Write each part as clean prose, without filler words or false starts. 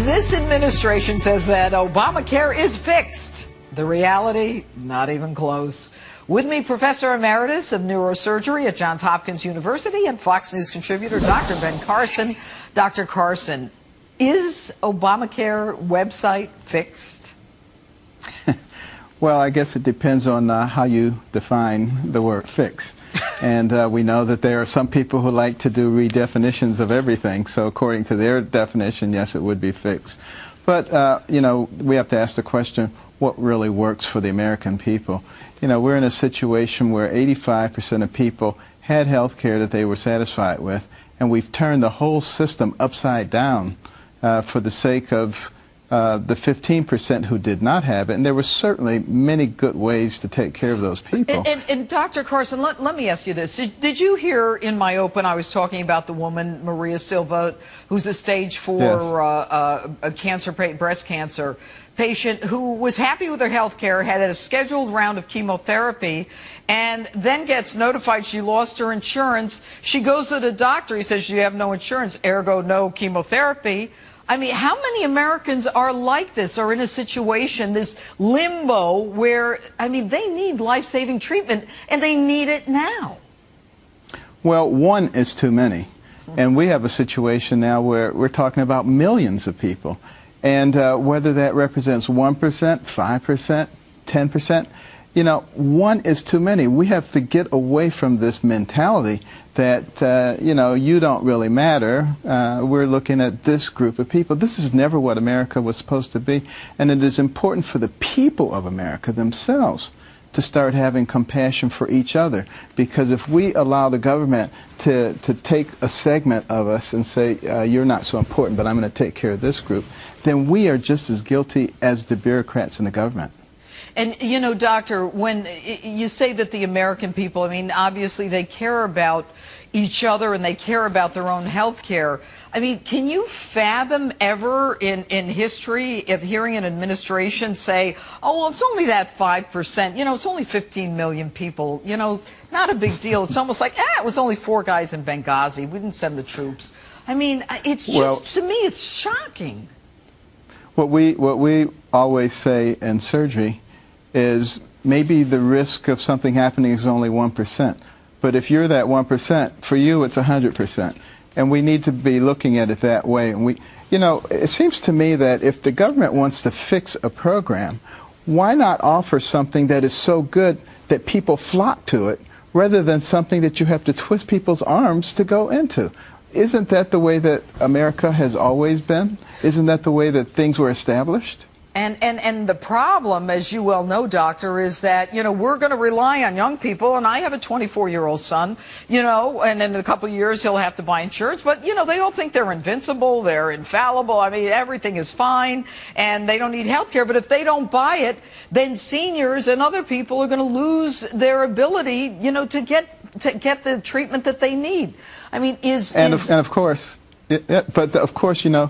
This administration says that Obamacare is fixed. The reality, not even close. With me, Professor Emeritus of Neurosurgery at Johns Hopkins University and Fox News contributor, Dr. Ben Carson. Dr. Carson, is Obamacare website fixed? Well, I guess it depends on how you define the word fixed. And we know that there are some people who like to do redefinitions of everything. So according to their definition, yes, it would be fixed. But, you know, we have to ask the question, what really works for the American people? You know, we're in a situation where 85% of people had health care that they were satisfied with, and we've turned the whole system upside down for the sake of the 15% who did not have it. And there were certainly many good ways to take care of those people. And Dr. Carson, let me ask you this. Did you hear in my open I was talking about the woman, Maria Silva, who's a stage 4 yes. breast cancer patient who was happy with her health care, had a scheduled round of chemotherapy, and then gets notified she lost her insurance. She goes to the doctor. He says, you have no insurance, ergo no chemotherapy. I mean, how many Americans are like this, or in a situation, this limbo where, I mean, they need life-saving treatment, and they need it now? Well, one is too many. And we have a situation now where we're talking about millions of people. And whether that represents 1%, 5%, 10%, you know, one is too many. We have to get away from this mentality that, you know, you don't really matter. We're looking at this group of people. This is never what America was supposed to be. And it is important for the people of America themselves to start having compassion for each other. Because if we allow the government to take a segment of us and say, you're not so important, but I'm going to take care of this group, then we are just as guilty as the bureaucrats in the government. And, you know, Doctor, when you say that the American people, I mean, obviously they care about each other and they care about their own health care. I mean, can you fathom ever in history of hearing an administration say, oh, well, it's only that 5%, you know, it's only 15 million people, you know, not a big deal. It's almost like, it was only 4 guys in Benghazi. We didn't send the troops. I mean, it's just, to me, it's shocking. What we always say in surgery is maybe the risk of something happening is only 1%. But if you're that 1%, for you it's 100%. And we need to be looking at it that way. And you know, it seems to me that if the government wants to fix a program, why not offer something that is so good that people flock to it, rather than something that you have to twist people's arms to go into? Isn't that the way that America has always been? Isn't that the way that things were established? And the problem, as you well know, Doctor, is that, you know, we're going to rely on young people, and I have a 24-year-old son, you know, and in a couple of years he'll have to buy insurance, but, you know, they all think they're invincible, they're infallible, I mean, everything is fine, and they don't need health care, but if they don't buy it, then seniors and other people are going to lose their ability, you know, to get the treatment that they need. I mean, and of course, but of course, you know,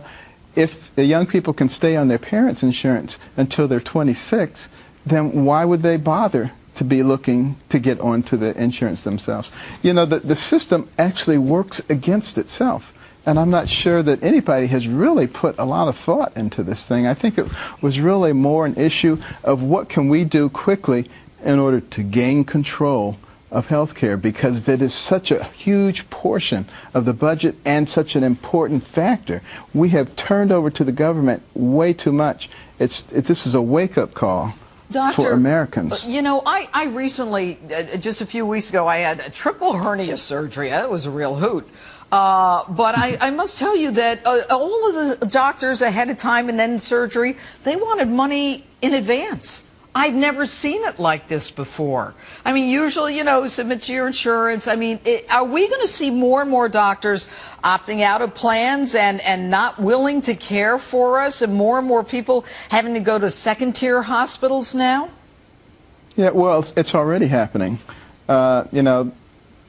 if the young people can stay on their parents' insurance until they're 26, then why would they bother to be looking to get onto the insurance themselves? You know, the system actually works against itself. And I'm not sure that anybody has really put a lot of thought into this thing. I think it was really more an issue of what can we do quickly in order to gain control of health care, because that is such a huge portion of the budget and such an important factor. We have turned over to the government way too much. This is a wake-up call, Doctor, for Americans. You know, I recently, just a few weeks ago, I had a triple hernia surgery. That was a real hoot. But I must tell you that all of the doctors ahead of time and then surgery, they wanted money in advance. I've never seen it like this before. I mean, usually, you know, submit to your insurance. I mean, are we going to see more and more doctors opting out of plans and not willing to care for us, and more people having to go to second-tier hospitals now? Yeah, well, it's already happening. You know,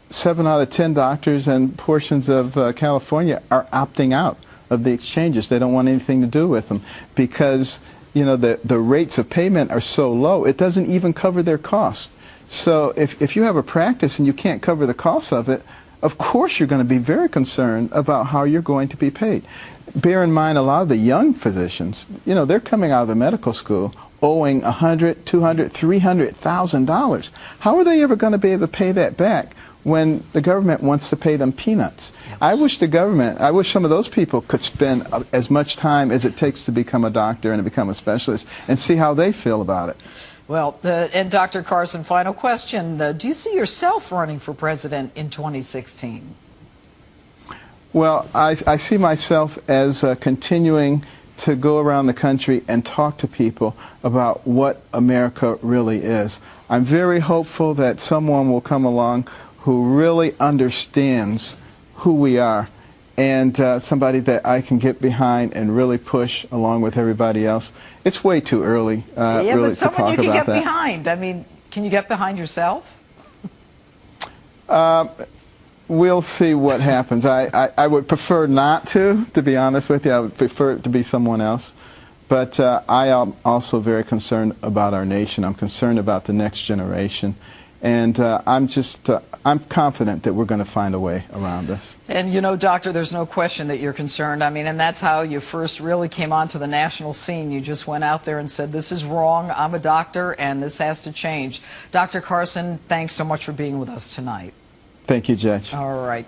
7 out of 10 doctors and portions of California are opting out of the exchanges. They don't want anything to do with them because, you know, the rates of payment are so low, it doesn't even cover their cost. So if you have a practice and you can't cover the cost of it, of course you're going to be very concerned about how you're going to be paid. bear in mind a lot of the young physicians, you know, they're coming out of the medical school owing $100,000, $200,000, $300,000. How are they ever going to be able to pay that back when the government wants to pay them peanuts? I wish some of those people could spend as much time as it takes to become a doctor and to become a specialist and see how they feel about it. Well, and Dr. Carson, final question. Do you see yourself running for president in 2016? Well, I see myself as continuing to go around the country and talk to people about what America really is. I'm very hopeful that someone will come along who really understands who we are, and somebody that I can get behind and really push along with everybody else. It's way too early really but someone you can get that. behind. I mean, can you get behind yourself? We'll see what happens. I would prefer not to be honest with you. I would prefer it to be someone else. But I am also very concerned about our nation. I'm concerned about the next generation. And I'm confident that we're going to find a way around this. And you know, Doctor, there's no question that you're concerned. I mean, and that's how you first really came onto the national scene. You just went out there and said, this is wrong, I'm a doctor, and this has to change. Dr. Carson, thanks so much for being with us tonight. Thank you, Judge. All right.